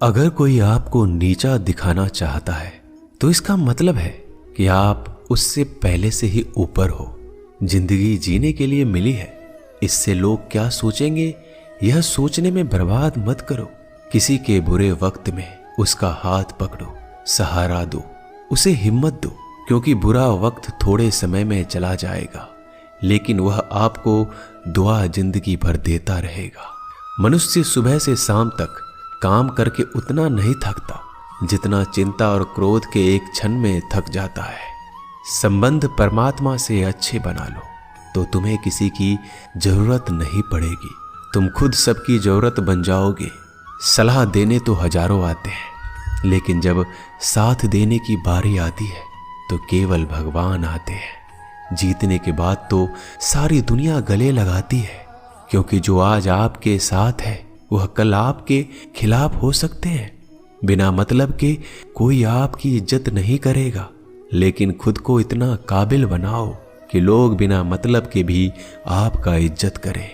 अगर कोई आपको नीचा दिखाना चाहता है तो इसका मतलब है कि आप उससे पहले से ही ऊपर हो। जिंदगी जीने के लिए मिली है, इससे लोग क्या सोचेंगे यह सोचने में बर्बाद मत करो। किसी के बुरे वक्त में उसका हाथ पकड़ो, सहारा दो, उसे हिम्मत दो, क्योंकि बुरा वक्त थोड़े समय में चला जाएगा लेकिन वह आपको दुआ जिंदगी भर देता रहेगा। मनुष्य सुबह से शाम तक काम करके उतना नहीं थकता जितना चिंता और क्रोध के एक क्षण में थक जाता है। संबंध परमात्मा से अच्छे बना लो तो तुम्हें किसी की जरूरत नहीं पड़ेगी, तुम खुद सबकी जरूरत बन जाओगे। सलाह देने तो हजारों आते हैं लेकिन जब साथ देने की बारी आती है तो केवल भगवान आते हैं। जीतने के बाद तो सारी दुनिया गले लगाती है, क्योंकि जो आज आपके साथ है वह कल आपके खिलाफ हो सकते हैं। बिना मतलब के कोई आपकी इज्जत नहीं करेगा, लेकिन खुद को इतना काबिल बनाओ कि लोग बिना मतलब के भी आपका इज्जत करें।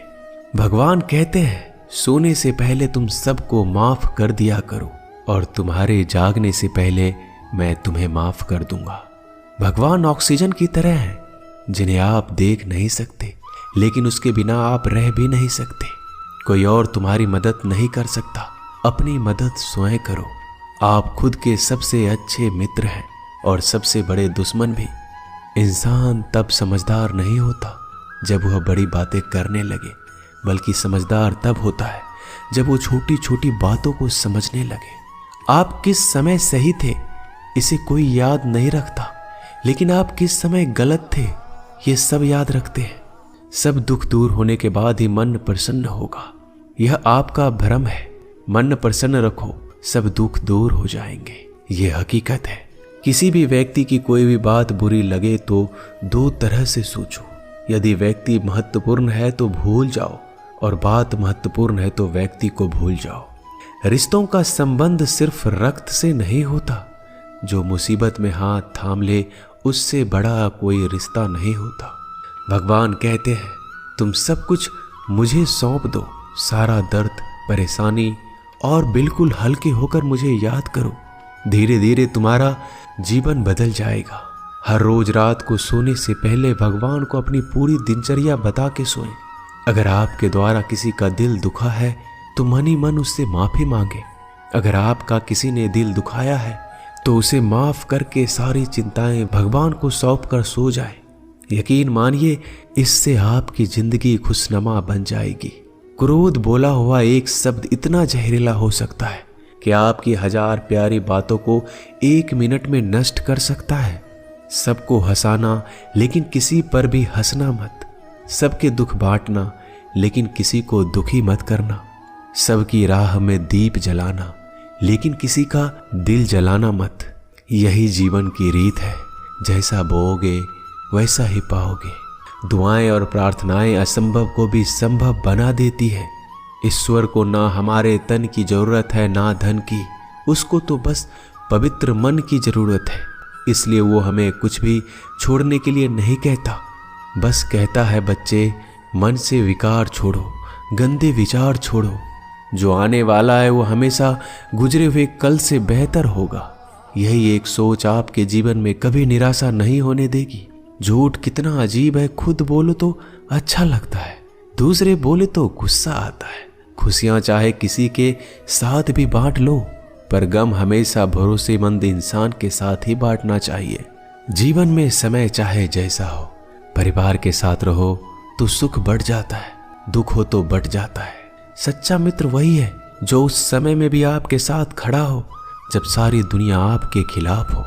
भगवान कहते हैं सोने से पहले तुम सबको माफ कर दिया करो और तुम्हारे जागने से पहले मैं तुम्हें माफ कर दूंगा। भगवान ऑक्सीजन की तरह है जिन्हें आप देख नहीं सकते, लेकिन उसके बिना आप रह भी नहीं सकते। कोई और तुम्हारी मदद नहीं कर सकता, अपनी मदद स्वयं करो। आप खुद के सबसे अच्छे मित्र हैं और सबसे बड़े दुश्मन भी। इंसान तब समझदार नहीं होता जब वह बड़ी बातें करने लगे, बल्कि समझदार तब होता है जब वो छोटी छोटी बातों को समझने लगे। आप किस समय सही थे इसे कोई याद नहीं रखता, लेकिन आप किस समय गलत थे ये सब याद रखते हैं। सब दुख दूर होने के बाद ही मन प्रसन्न होगा, यह आपका भ्रम है। मन प्रसन्न रखो, सब दुख दूर हो जाएंगे, यह हकीकत है। किसी भी व्यक्ति की कोई भी बात बुरी लगे तो दो तरह से सोचो। यदि व्यक्ति महत्वपूर्ण है तो भूल जाओ, और बात महत्वपूर्ण है तो व्यक्ति को भूल जाओ। रिश्तों का संबंध सिर्फ रक्त से नहीं होता, जो मुसीबत में हाथ थाम ले उससे बड़ा कोई रिश्ता नहीं होता। भगवान कहते हैं तुम सब कुछ मुझे सौंप दो, सारा दर्द परेशानी, और बिल्कुल हल्के होकर मुझे याद करो। धीरे धीरे तुम्हारा जीवन बदल जाएगा। हर रोज रात को सोने से पहले भगवान को अपनी पूरी दिनचर्या बता के सोएं। अगर आपके द्वारा किसी का दिल दुखा है तो मन ही मन उससे माफी मांगे। अगर आपका किसी ने दिल दुखाया है तो उसे माफ करके सारी चिंताएं भगवान को सौंप कर सो जाए। यकीन मानिए इससे आपकी जिंदगी खुशनुमा बन जाएगी। क्रोध बोला हुआ एक शब्द इतना जहरीला हो सकता है कि आपकी 1000 प्यारी बातों को 1 मिनट में नष्ट कर सकता है। सबको हंसाना लेकिन किसी पर भी हंसना मत। सबके दुख बांटना लेकिन किसी को दुखी मत करना। सबकी राह में दीप जलाना लेकिन किसी का दिल जलाना मत। यही जीवन की रीत है, जैसा बोओगे वैसा ही पाओगे। दुआएं और प्रार्थनाएं असंभव को भी संभव बना देती है। ईश्वर को ना हमारे तन की जरूरत है ना धन की, उसको तो बस पवित्र मन की जरूरत है। इसलिए वो हमें कुछ भी छोड़ने के लिए नहीं कहता, बस कहता है बच्चे मन से विकार छोड़ो, गंदे विचार छोड़ो। जो आने वाला है वो हमेशा गुजरे हुए कल से बेहतर होगा। यही एक सोच आपके जीवन में कभी निराशा नहीं होने देगी। झूठ कितना अजीब है, खुद बोलो तो अच्छा लगता है, दूसरे बोले तो गुस्सा आता है। खुशियां चाहे किसी के साथ भी बांट लो, पर गम हमेशा भरोसेमंद इंसान के साथ ही बांटना चाहिए। जीवन में समय चाहे जैसा हो, परिवार के साथ रहो तो सुख बढ़ जाता है, दुख हो तो बढ़ जाता है। सच्चा मित्र वही है जो उस समय में भी आपके साथ खड़ा हो जब सारी दुनिया आपके खिलाफ हो।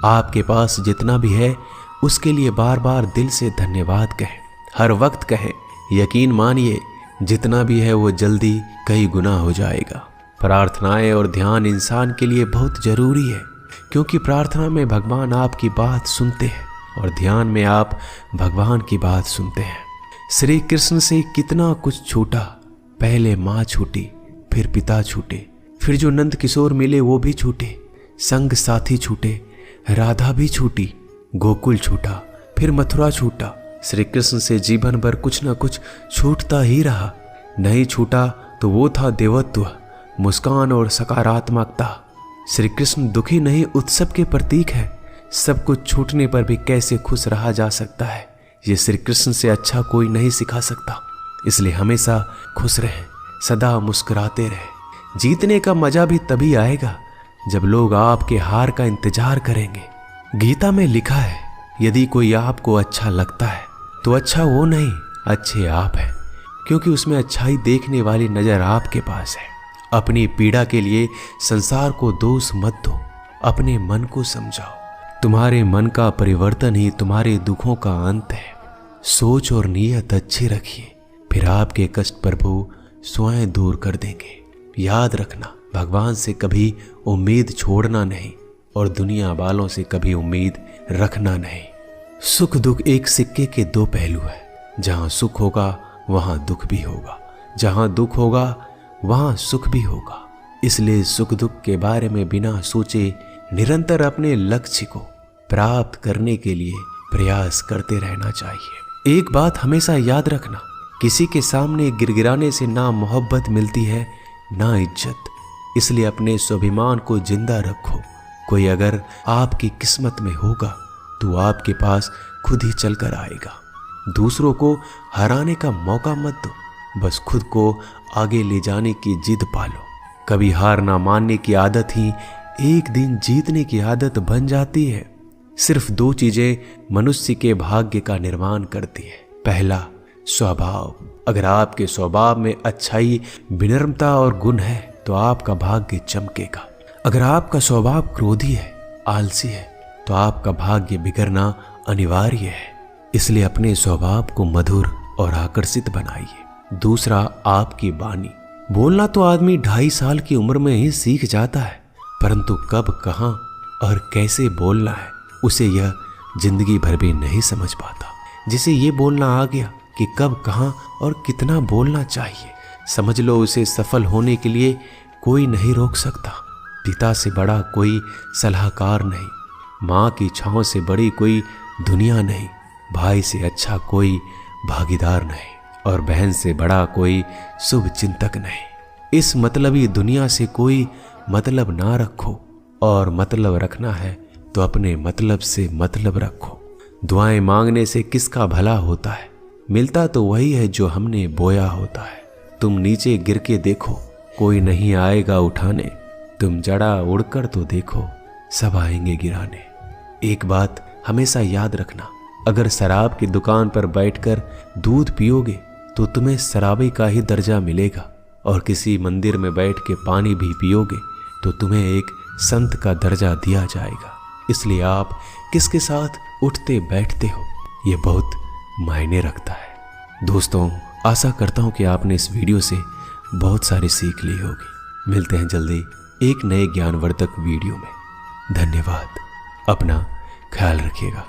आपके पास जितना भी है उसके लिए बार बार दिल से धन्यवाद कहें, हर वक्त कहें। यकीन मानिए जितना भी है वो जल्दी कई गुना हो जाएगा। प्रार्थनाएं और ध्यान इंसान के लिए बहुत जरूरी है, क्योंकि प्रार्थना में भगवान आपकी बात सुनते हैं और ध्यान में आप भगवान की बात सुनते हैं। श्री कृष्ण से कितना कुछ छूटा, पहले माँ छूटी, फिर पिता छूटे, फिर जो नंद किशोर मिले वो भी छूटे, संग साथी छूटे, राधा भी छूटी, गोकुल छूटा, फिर मथुरा छूटा। श्री कृष्ण से जीवन भर कुछ न कुछ छूटता ही रहा। नहीं छूटा तो वो था देवत्व, मुस्कान और सकारात्मकता। श्री कृष्ण दुखी नहीं, उत्सव के प्रतीक है। सब कुछ छूटने पर भी कैसे खुश रहा जा सकता है, ये श्री कृष्ण से अच्छा कोई नहीं सिखा सकता। इसलिए हमेशा खुश रहें, सदा मुस्कुराते रहें। जीतने का मजा भी तभी आएगा जब लोग आपके हार का इंतजार करेंगे। गीता में लिखा है, यदि कोई आपको अच्छा लगता है तो अच्छा वो नहीं, अच्छे आप हैं, क्योंकि उसमें अच्छाई देखने वाली नजर आपके पास है। अपनी पीड़ा के लिए संसार को दोष मत दो, अपने मन को समझाओ। तुम्हारे मन का परिवर्तन ही तुम्हारे दुखों का अंत है। सोच और नीयत अच्छी रखिए, फिर आपके कष्ट प्रभु स्वयं दूर कर देंगे। याद रखना, भगवान से कभी उम्मीद छोड़ना नहीं और दुनिया वालों से कभी उम्मीद रखना नहीं। सुख दुख एक सिक्के के दो पहलू है। जहां सुख होगा वहां दुख भी होगा, जहां दुख होगा वहां सुख भी होगा। इसलिए सुख दुख के बारे में बिना सोचे निरंतर अपने लक्ष्य को प्राप्त करने के लिए प्रयास करते रहना चाहिए। एक बात हमेशा याद रखना, किसी के सामने गिड़गिड़ाने से ना मोहब्बत मिलती है ना इज्जत। इसलिए अपने स्वाभिमान को जिंदा रखो। कोई अगर आपकी किस्मत में होगा तो आपके पास खुद ही चलकर आएगा। दूसरों को हराने का मौका मत दो, बस खुद को आगे ले जाने की जिद पालो। कभी हार ना मानने की आदत ही एक दिन जीतने की आदत बन जाती है। सिर्फ दो चीजें मनुष्य के भाग्य का निर्माण करती है। पहला, स्वभाव। अगर आपके स्वभाव में अच्छाई, विनम्रता और गुण है तो आपका भाग्य चमकेगा। अगर आपका स्वभाव क्रोधी है, आलसी है, तो आपका भाग्य बिगड़ना अनिवार्य है। इसलिए अपने स्वभाव को मधुर और आकर्षित बनाइए। दूसरा, आपकी वाणी। बोलना तो आदमी 2.5 साल की उम्र में ही सीख जाता है, परंतु कब, कहां और कैसे बोलना है उसे यह जिंदगी भर भी नहीं समझ पाता। जिसे ये बोलना आ गया कि कब, कहां और कितना बोलना चाहिए, समझ लो उसे सफल होने के लिए कोई नहीं रोक सकता। पिता से बड़ा कोई सलाहकार नहीं, माँ की छांव से बड़ी कोई दुनिया नहीं, भाई से अच्छा कोई भागीदार नहीं और बहन से बड़ा कोई शुभ चिंतक नहीं। इस मतलबी दुनिया से कोई मतलब ना रखो, और मतलब रखना है तो अपने मतलब से मतलब रखो। दुआएं मांगने से किसका भला होता है, मिलता तो वही है जो हमने बोया होता है। तुम नीचे गिर के देखो, कोई नहीं आएगा उठाने। तुम जड़ा उड़कर तो देखो, सब आएंगे गिराने। एक बात हमेशा याद रखना, अगर शराब की दुकान पर बैठकर दूध पियोगे तो तुम्हें शराबी का ही दर्जा मिलेगा, और किसी मंदिर में बैठ के पानी भी पियोगे तो तुम्हें एक संत का दर्जा दिया जाएगा। इसलिए आप किसके साथ उठते बैठते हो, ये बहुत मायने रखता है। दोस्तों, आशा करता हूं कि आपने इस वीडियो से बहुत सारी सीख ली होगी। मिलते हैं जल्दी एक नए ज्ञानवर्धक वीडियो में। धन्यवाद। अपना ख्याल रखिएगा।